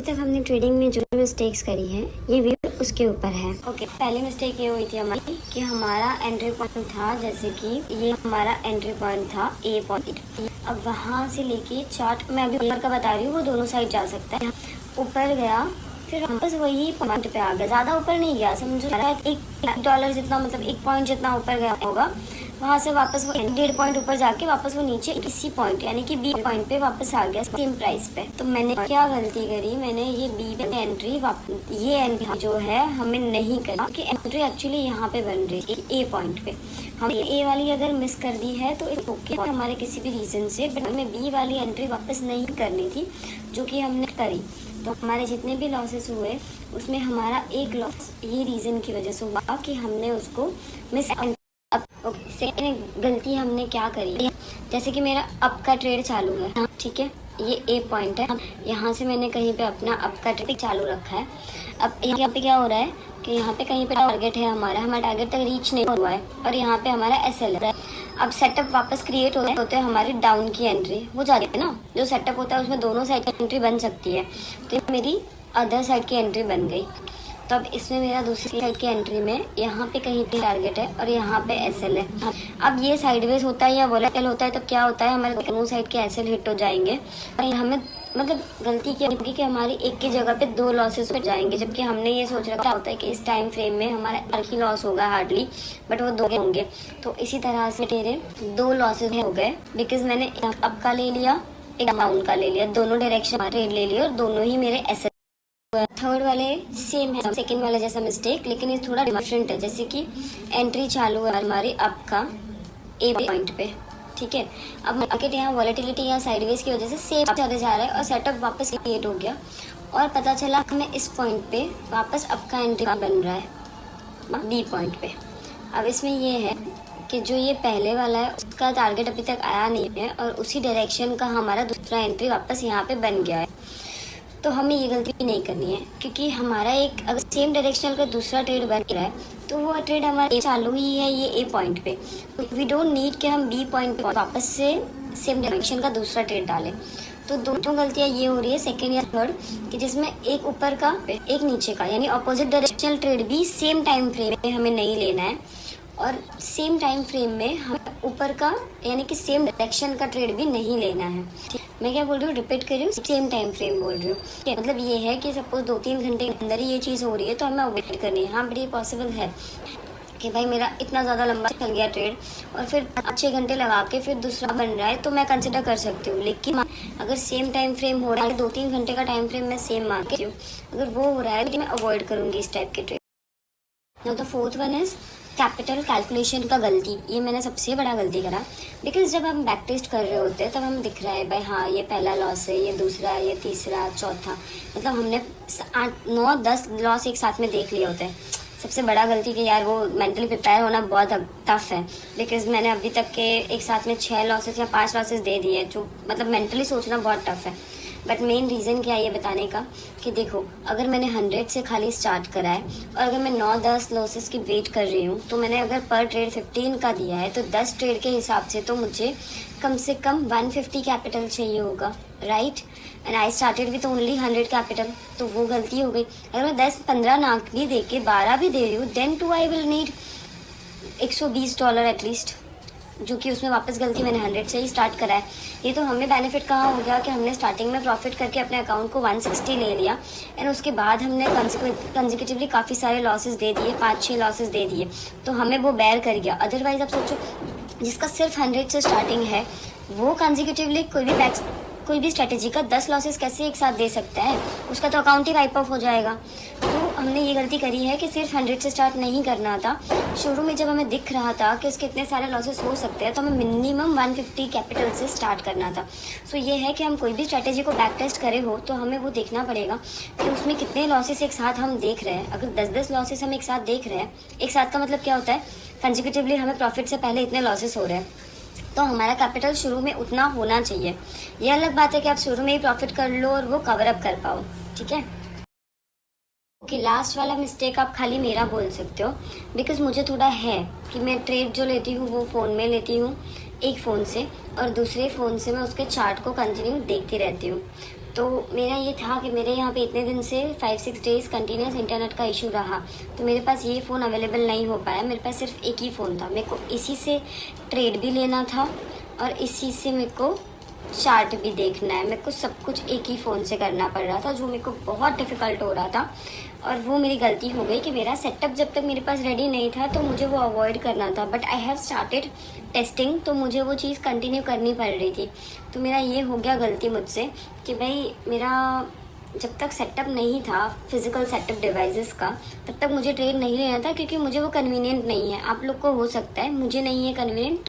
तक हमने ट्रेडिंग में जो मिस्टेक्स करी है ये वीडियो उसके ऊपर है। ओके, पहली मिस्टेक ये हुई थी हमारी कि हमारा एंट्री पॉइंट था, जैसे कि ये हमारा एंट्री पॉइंट था ए पॉइंट। अब वहाँ से लेके चार्ट मैं अभी ऊपर का बता रही हूँ, वो दोनों साइड जा सकता है। ऊपर गया फिर वापस वही पॉइंट पे आ गया, ज़्यादा ऊपर नहीं गया, समझो $1 जितना, मतलब 1 पॉइंट जितना ऊपर गया होगा। वहाँ से वापस वो 1.5 पॉइंट ऊपर जाके वापस वो नीचे इसी पॉइंट यानी कि बी पॉइंट पे वापस आ गया सेम प्राइस पे। तो मैंने क्या गलती करी, मैंने ये बी पे एंट्री ये एंट्री जो है हमें नहीं करी, कि एंट्री एक्चुअली यहाँ पे बन रही है ए पॉइंट पे। हम ए वाली अगर मिस कर दी है तो ओके, हमारे किसी भी रीजन से, बट हमें बी वाली एंट्री वापस नहीं करनी थी जो कि हमने करी। तो हमारे जितने भी लॉसेस हुए उसमें हमारा एक लॉस ये रीज़न की वजह से हुआ कि हमने उसको मिस। अब सेकंड गलती हमने क्या करी, जैसे कि मेरा अप का ट्रेड चालू है, ठीक है, ये ए पॉइंट है, यहाँ से मैंने कहीं पे अपना अप का ट्रेड चालू रखा है। अब यहाँ पे क्या हो रहा है कि यहाँ पे कहीं पे टारगेट है, हमारा टारगेट तक रीच नहीं हुआ है और यहाँ पे हमारा एसएल है। अब सेटअप वापस क्रिएट होते हैं हमारी डाउन की एंट्री हो जाती है ना, जो सेटअप होता है उसमें दोनों साइड की एंट्री बन सकती है, तो मेरी अदर साइड की एंट्री बन गई। तो अब इसमें मेरा दूसरी साइड की एंट्री में यहाँ पे कहीं पे टारगेट है और यहाँ पे एसएल है। अब ये साइडवेज होता है या वोलेटाइल होता है, तो क्या होता है हमारे दोनों साइड के एसएल हिट हो जाएंगे और हमें मतलब गलती क्या होगी कि हमारी एक की जगह पे 2 लॉसेस हो जाएंगे, जबकि हमने ये सोच रखा होता है कि इस टाइम फ्रेम में हमारा एक ही लॉस होगा हार्डली, बट वो 2 होंगे। तो इसी तरह से मेरे 2 लॉसेस हो गए, बिकॉज मैंने अप का ले लिया, एक डाउन का ले लिया, दोनों डायरेक्शन ट्रेड ले लिया और दोनों ही मेरे एसएल। थर्ड वाले सेम है सेकंड वाले जैसा मिस्टेक, लेकिन ये थोड़ा डिफरेंट है। जैसे कि एंट्री चालू है हमारी अप का ए पॉइंट पे, ठीक है। अब मार्केट यहाँ वॉलेटिलिटी या साइडवेज की वजह से सेम चले जा रहा है और सेटअप वापस क्रिएट हो गया और पता चला हमें इस पॉइंट पे वापस अप का एंट्री बन रहा है बी पॉइंट पे। अब इसमें ये है कि जो ये पहले वाला है उसका टारगेट अभी तक आया नहीं है और उसी डायरेक्शन का हमारा दूसरा एंट्री वापस यहाँ पे बन गया है। तो हमें ये गलती नहीं करनी है, क्योंकि हमारा एक अगर सेम डायरेक्शनल का दूसरा ट्रेड बन रहा है तो वो ट्रेड हमारा चालू ही है ये ए पॉइंट पे। वी डोंट नीड कि हम बी पॉइंट पे वापस से सेम डायरेक्शन का दूसरा ट्रेड डालें। तो दोनों गलतियाँ ये हो रही है सेकेंड या थर्ड, कि जिसमें एक ऊपर का एक नीचे का, यानी अपोजिट डायरेक्शनल ट्रेड भी सेम टाइम फ्रेम में हमें नहीं लेना है और सेम टाइम फ्रेम में हमें ऊपर का यानी कि सेम डायरेक्शन का ट्रेड भी नहीं लेना है। मैं क्या बोल रही हूँ, रिपीट कर रही हूँ, सेम टाइम फ्रेम बोल रही हूँ। मतलब ये है कि सपोज 2-3 घंटे के अंदर ही ये चीज़ हो रही है तो हमें अवॉइड करनी है। हाँ, बट ये पॉसिबल है कि भाई मेरा इतना ज़्यादा लंबा चल गया ट्रेड और फिर 6 घंटे लगा के फिर दूसरा बन रहा है तो मैं कंसिडर कर सकती हूँ। लेकिन अगर सेम टाइम फ्रेम हो रहा है, 2-3 घंटे का टाइम फ्रेम मैं सेम मानती हूँ, अगर वो हो रहा है तो मैं अवॉइड करूँगी इस टाइप के ट्रेड। तो fourth one is capital calculation का गलती। ये मैंने सबसे बड़ा गलती करा, बिकॉज जब हम बैक टेस्ट कर रहे होते हैं तब हम दिख रहा है भाई हाँ ये पहला लॉस है, ये दूसरा, ये तीसरा, चौथा, मतलब हमने 8-9-10 लॉस एक साथ में देख लिए होते हैं। सबसे बड़ा गलती कि यार वो मेंटली प्रिपेयर होना बहुत टफ है, बिकॉज मैंने अभी तक के एक साथ में 6 लॉसेस या 5 लॉसेस दे दिए, जो मतलब मेंटली सोचना बहुत टफ है। बट मेन रीज़न क्या है ये बताने का कि देखो, अगर मैंने 100 से खाली स्टार्ट करा है और अगर मैं 9-10 लॉसेस की वेट कर रही हूँ, तो मैंने अगर पर ट्रेड 15 का दिया है तो 10 ट्रेड के हिसाब से तो मुझे कम से कम 150 कैपिटल चाहिए होगा, right. And I started with only 100 capital, तो वो गलती हो गई। अगर मैं 10-15 ना भी दे के 12 भी दे रही हूँ, then too I will need $120 at least, जो कि उसमें वापस गलती मैंने 100 से ही स्टार्ट करा है। ये तो हमें बेनिफिट कहाँ हो गया कि हमने स्टार्टिंग में प्रॉफिट करके अपने अकाउंट को 160 ले लिया एंड उसके बाद हमने कंसेक्यूटिवली काफ़ी सारे लॉसेस दे दिए, 5-6 लॉसेस दे दिए, तो हमें वो बेयर कर गया। अदरवाइज आप सोचो, जिसका सिर्फ 100 से स्टार्टिंग है वो कंसेक्यूटिवली कोई भी स्ट्रेटेजी का 10 लॉसेस कैसे एक साथ दे सकता है, उसका तो अकाउंट ही वाइप ऑफ हो जाएगा। तो हमने ये गलती करी है कि सिर्फ 100 से स्टार्ट नहीं करना था। शुरू में जब हमें दिख रहा था कि उसके इतने सारे लॉसेस हो सकते हैं तो हमें मिनिमम 150 कैपिटल से स्टार्ट करना था। सो ये है कि हम कोई भी स्ट्रेटेजी को बैक टेस्ट करे हो तो हमें वो देखना पड़ेगा कि उसमें कितने लॉसेस एक साथ हम देख रहे हैं। अगर 10-10 लॉसेस हम एक साथ देख रहे हैं, एक साथ का मतलब क्या होता है, कंसेक्यूटिवली हमें प्रॉफिट से पहले इतने लॉसेस हो रहे हैं, तो हमारा कैपिटल शुरू में उतना होना चाहिए। ये अलग बात है कि आप शुरू में ही प्रॉफिट कर लो और वो कवर अप कर पाओ, ठीक है। ओके, लास्ट वाला मिस्टेक आप खाली मेरा बोल सकते हो, बिकॉज मुझे थोड़ा है कि मैं ट्रेड जो लेती हूँ वो फ़ोन में लेती हूँ एक फ़ोन से, और दूसरे फ़ोन से मैं उसके चार्ट को कंटिन्यू देखती रहती हूँ। तो मेरा ये था कि मेरे यहाँ पे इतने दिन से 5-6 डेज़ कंटिन्यूस इंटरनेट का इशू रहा, तो मेरे पास ये फ़ोन अवेलेबल नहीं हो पाया। मेरे पास सिर्फ एक ही फ़ोन था, मेरे को इसी से ट्रेड भी लेना था और इसी से मेरे को चार्ट भी देखना है। मेरे को सब कुछ एक ही फ़ोन से करना पड़ रहा था, जो मेरे को बहुत डिफ़िकल्ट हो रहा था। और वो मेरी गलती हो गई कि मेरा सेटअप जब तक मेरे पास रेडी नहीं था तो मुझे वो अवॉइड करना था, but I have started testing, तो मुझे वो चीज़ कंटिन्यू करनी पड़ रही थी। तो मेरा ये हो गया गलती मुझसे कि भाई मेरा जब तक सेटअप नहीं था फिज़िकल सेटअप डिवाइसेस का, तब तक मुझे ट्रेड नहीं लेना था, क्योंकि मुझे वो कन्वीनियंट नहीं है। आप लोग को हो सकता है, मुझे नहीं है कन्वीनियंट।